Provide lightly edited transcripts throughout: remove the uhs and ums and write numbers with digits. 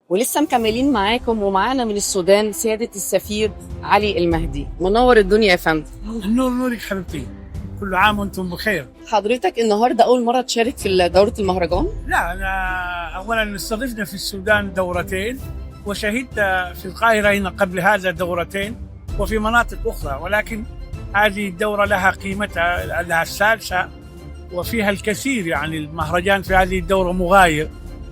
ولسه مكملين معاكم ومعانا من السودان سيادة السفير علي المهدي. منور الدنيا يا فندم. النور نورك حبيبتي، كل عام وانتم بخير. حضرتك النهارده أول مرة تشارك في دورة المهرجان؟ لا، أنا أولا استضفنا في السودان دورتين، وشهدت في القاهرة هنا قبل هذا دورتين وفي مناطق أخرى، ولكن هذه الدورة لها قيمتها، لها السادسة وفيها الكثير. يعني المهرجان في هذه الدورة مغاير،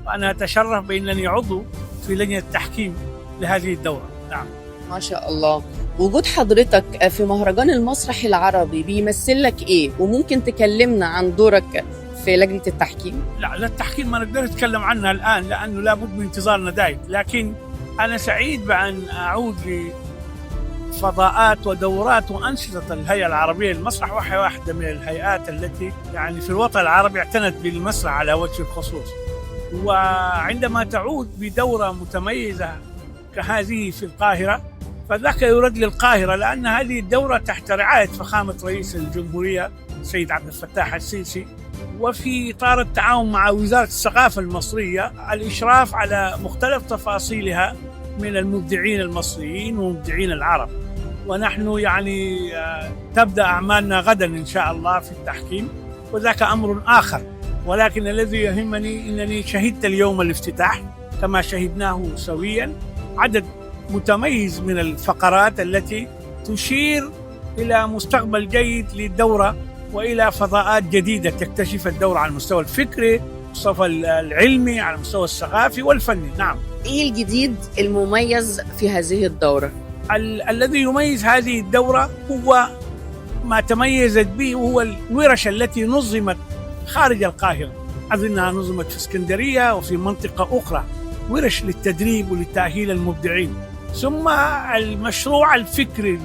وأنا أتشرف بأنني عضو في لجنة التحكيم لهذه الدورة. نعم ما شاء الله. وجود حضرتك في مهرجان المسرح العربي بيمثل لك إيه؟ وممكن تكلمنا عن دورك في لجنة التحكيم؟ لا، التحكيم ما نقدر نتكلم عنها الآن لأنه لابد من انتظار نتائج، لكن أنا سعيد بأن أعود لفضاءات ودورات وأنشطة الهيئة العربية للمسرح، وهي واحدة من الهيئات التي يعني في الوطن العربي اعتنت بالمسرح على وجه الخصوص. وعندما تعود بدورة متميزة كهذه في القاهرة، فذاك يرد للقاهرة، لأن هذه الدورة تحت رعاية فخامة رئيس الجمهورية السيد عبد الفتاح السيسي، وفي إطار التعاون مع وزارة الثقافة المصرية الإشراف على مختلف تفاصيلها من المبدعين المصريين ومبدعين العرب. ونحن يعني تبدأ أعمالنا غدا إن شاء الله في التحكيم، وذاك أمر آخر. ولكن الذي يهمني أنني شهدت اليوم الافتتاح كما شهدناه سويا، عدد متميز من الفقرات التي تشير إلى مستقبل جيد للدورة وإلى فضاءات جديدة تكتشف الدورة على المستوى الفكري، على المستوى العلمي، على المستوى الثقافي والفني. نعم. إيه الجديد المميز في هذه الدورة؟ الذي يميز هذه الدورة هو ما تميزت به، وهو الورش التي نظمت خارج القاهرة. أظنها نظمت في اسكندرية وفي منطقة أخرى، ورش للتدريب ولتأهيل المبدعين. ثم المشروع الفكري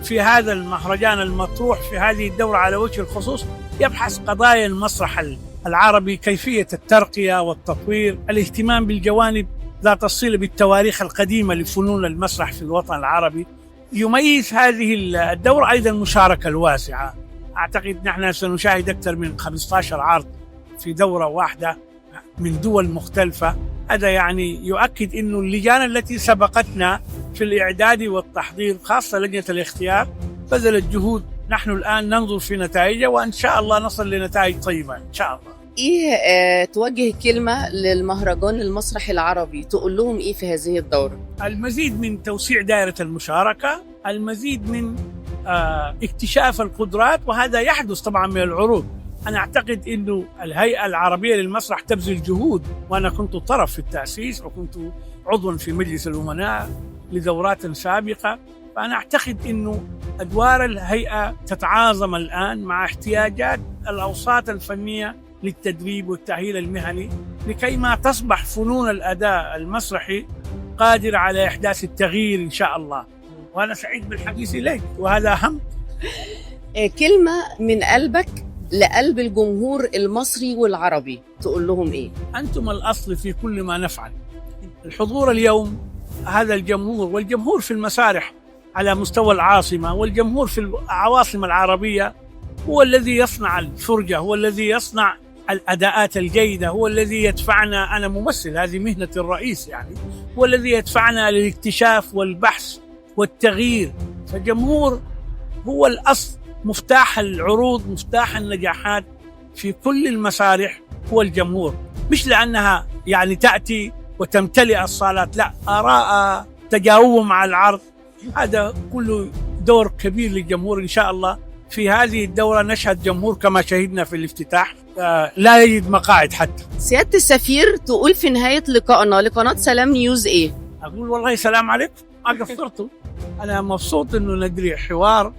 في هذا المهرجان المطروح في هذه الدورة على وجه الخصوص يبحث قضايا المسرح العربي، كيفية الترقية والتطوير، الاهتمام بالجوانب ذات الصلة بالتواريخ القديمة لفنون المسرح في الوطن العربي. يميز هذه الدورة أيضا المشاركة الواسعة. أعتقد نحن سنشاهد أكثر من 15 عرض في دورة واحدة من دول مختلفة. هذا يعني يؤكد أن اللجان التي سبقتنا في الإعداد والتحضير، خاصة لجنة الاختيار، بذلت جهود. نحن الآن ننظر في نتائجها، وإن شاء الله نصل لنتائج طيبة إن شاء الله. إيه توجه كلمة للمهرجان المسرح العربي تقول لهم إيه في هذه الدورة؟ المزيد من توسيع دائرة المشاركة، المزيد من اكتشاف القدرات، وهذا يحدث طبعا من العروض. أنا أعتقد أنه الهيئة العربية للمسرح تبذل جهود، وأنا كنت طرف في التأسيس وكنت عضوا في مجلس الأمناء لدورات سابقة. فأنا أعتقد أنه أدوار الهيئة تتعاظم الآن مع احتياجات الأوساط الفنية للتدريب والتأهيل المهني، لكي ما تصبح فنون الأداء المسرحي قادرة على إحداث التغيير إن شاء الله. وأنا سعيد بالحديث إليك، وهذا أهم. كلمة من قلبك لقلب الجمهور المصري والعربي تقول لهم إيه؟ أنتم الأصل في كل ما نفعل. الحضور اليوم، هذا الجمهور والجمهور في المسارح على مستوى العاصمة والجمهور في العواصم العربية، هو الذي يصنع الفرجة، هو الذي يصنع الأداءات الجيدة، هو الذي يدفعنا. أنا ممثل، هذه مهنة الرئيس، يعني هو الذي يدفعنا للاكتشاف والبحث والتغيير. فالجمهور هو الأصل، مفتاح العروض، مفتاح النجاحات في كل المسارح هو الجمهور. مش لأنها يعني تأتي وتمتلئ الصالات، لا، آراء، تجاوب مع العرض، هذا كله دور كبير للجمهور. إن شاء الله في هذه الدورة نشهد جمهور كما شهدنا في الافتتاح لا يجد مقاعد حتى. سيادة السفير تقول في نهاية لقائنا لقناة سلام نيوز إيه؟ أقول والله سلام عليكم، ما قصرتوا. أنا مبسوط إنه نجري حوار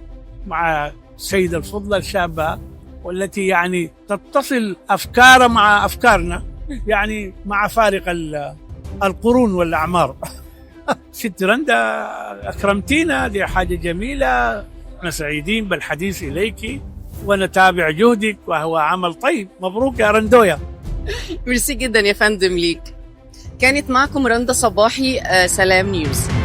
مع السيدة الفضلة الشابة، والتي يعني تتصل أفكار مع أفكارنا، يعني مع فارق القرون والأعمار. ست رندا أكرمتينا، دي حاجة جميلة. احنا سعيدين بالحديث إليك ونتابع جهدك، وهو عمل طيب. مبروك يا رندويا. ميرسي جدا يا فندم ليك. كانت معكم رندا صباحي، سلام نيوز.